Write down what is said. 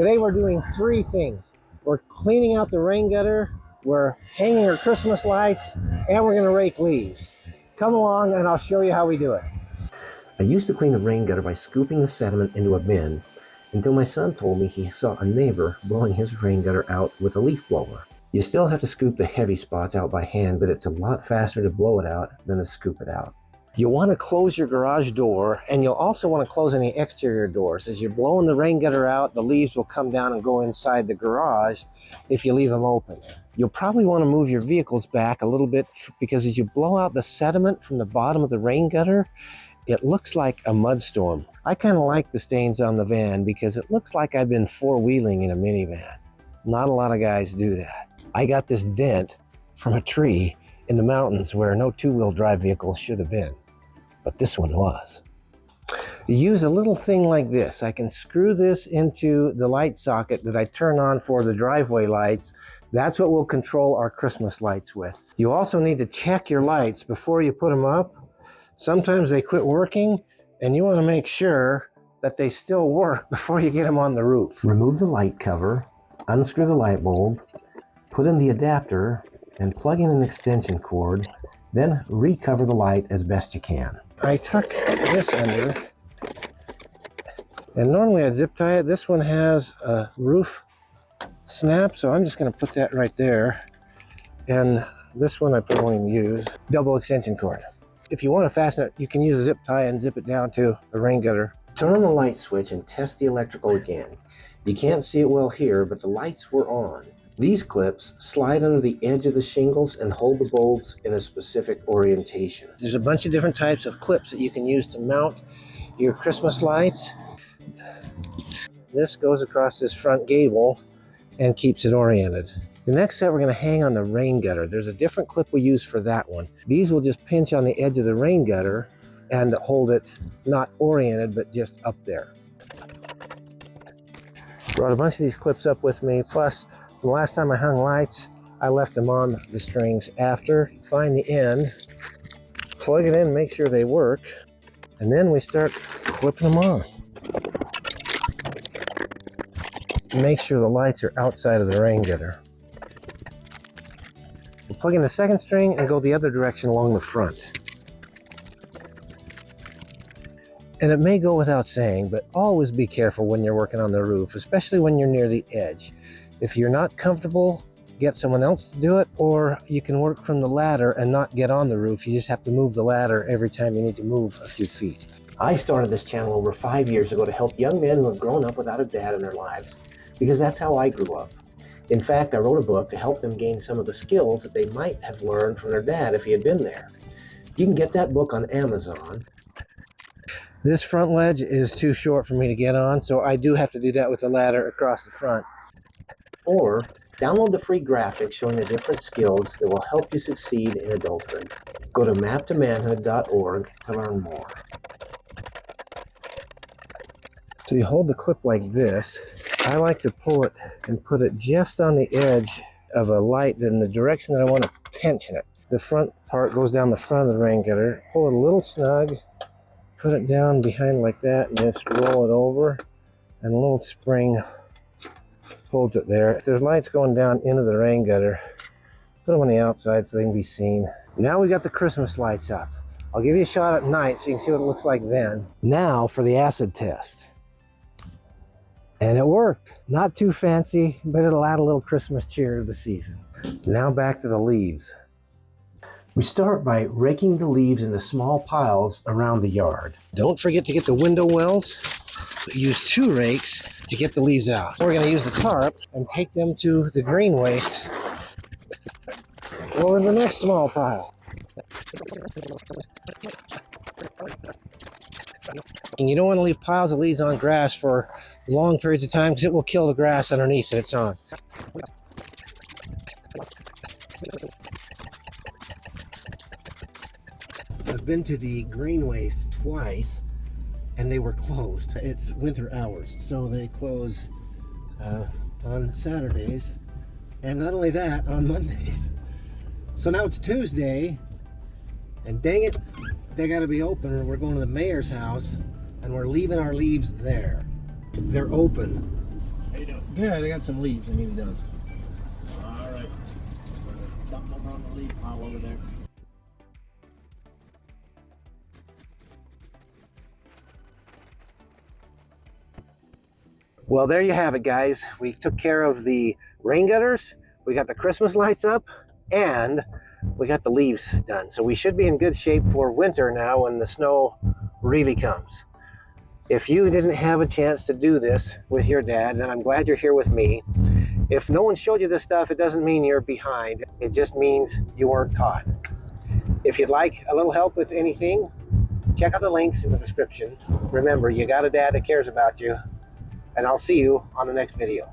Today we're doing three things. We're cleaning out the rain gutter, we're hanging our Christmas lights, and we're gonna rake leaves. Come along and I'll show you how we do it. I used to clean the rain gutter by scooping the sediment into a bin until my son told me he saw a neighbor blowing his rain gutter out with a leaf blower. You still have to scoop the heavy spots out by hand, but it's a lot faster to blow it out than to scoop it out. You'll want to close your garage door, and you'll also want to close any exterior doors. As you're blowing the rain gutter out, the leaves will come down and go inside the garage if you leave them open. You'll probably want to move your vehicles back a little bit because as you blow out the sediment from the bottom of the rain gutter, it looks like a mud storm. I kind of like the stains on the van because it looks like I've been four-wheeling in a minivan. Not a lot of guys do that. I got this dent from a tree in the mountains where no two-wheel drive vehicle should have been, but this one was. You use a little thing like this. I can screw this into the light socket that I turn on for the driveway lights. That's what we'll control our Christmas lights with. You also need to check your lights before you put them up. Sometimes they quit working, and you want to make sure that they still work before you get them on the roof. Remove the light cover, unscrew the light bulb, put in the adapter, and plug in an extension cord, then recover the light as best you can. I tuck this under, and normally I'd zip tie it. This one has a roof snap, so I'm just going to put that right there. And this one I probably won't even use. Double extension cord. If you want to fasten it, you can use a zip tie and zip it down to the rain gutter. Turn on the light switch and test the electrical again. You can't see it well here, but the lights were on. These clips slide under the edge of the shingles and hold the bulbs in a specific orientation. There's a bunch of different types of clips that you can use to mount your Christmas lights. This goes across this front gable and keeps it oriented. The next set we're going to hang on the rain gutter. There's a different clip we use for that one. These will just pinch on the edge of the rain gutter and hold it not oriented but just up there. Brought a bunch of these clips up with me, plus the last time I hung lights, I left them on the strings after. Find the end, plug it in, make sure they work, and then we start clipping them on. Make sure the lights are outside of the rain gutter. We'll plug in the second string and go the other direction along the front. And it may go without saying, but always be careful when you're working on the roof, especially when you're near the edge. If you're not comfortable, get someone else to do it, or you can work from the ladder and not get on the roof. You just have to move the ladder every time you need to move a few feet. I started this channel over 5 years ago to help young men who have grown up without a dad in their lives, because that's how I grew up. In fact, I wrote a book to help them gain some of the skills that they might have learned from their dad if he had been there. You can get that book on Amazon. This front ledge is too short for me to get on, so I do have to do that with a ladder across the front. Or download the free graphics showing the different skills that will help you succeed in adulthood. Go to maptomanhood.org to learn more. So you hold the clip like this. I like to pull it and put it just on the edge of a light in the direction that I want to tension it. The front part goes down the front of the rain gutter. Pull it a little snug, put it down behind like that, and just roll it over, and a little spring holds it there. If there's lights going down into the rain gutter, put them on the outside so they can be seen. Now we got the Christmas lights up. I'll give you a shot at night so you can see what it looks like then. Now for the acid test. And it worked. Not too fancy, but it'll add a little Christmas cheer to the season. Now back to the leaves. We start by raking the leaves into small piles around the yard. Don't forget to get the window wells. Use 2 rakes to get the leaves out. We're going to use the tarp and take them to the green waste over the next small pile. And you don't want to leave piles of leaves on grass for long periods of time because it will kill the grass underneath that it's on. I've been to the green waste twice and they were closed. It's winter hours, so they close on Saturdays, and not only that, on Mondays. So now it's Tuesday, and dang it, they gotta be open, or we're going to the mayor's house and we're leaving our leaves there. They're open. How you doing? Good, I got some leaves. I need it done. All right. Dump over on the leaf pile over there. Well, there you have it, guys. We took care of the rain gutters, we got the Christmas lights up, and we got the leaves done. So we should be in good shape for winter now when the snow really comes. If you didn't have a chance to do this with your dad, then I'm glad you're here with me. If no one showed you this stuff, it doesn't mean you're behind. It just means you weren't taught. If you'd like a little help with anything, check out the links in the description. Remember, you got a dad that cares about you, and I'll see you on the next video.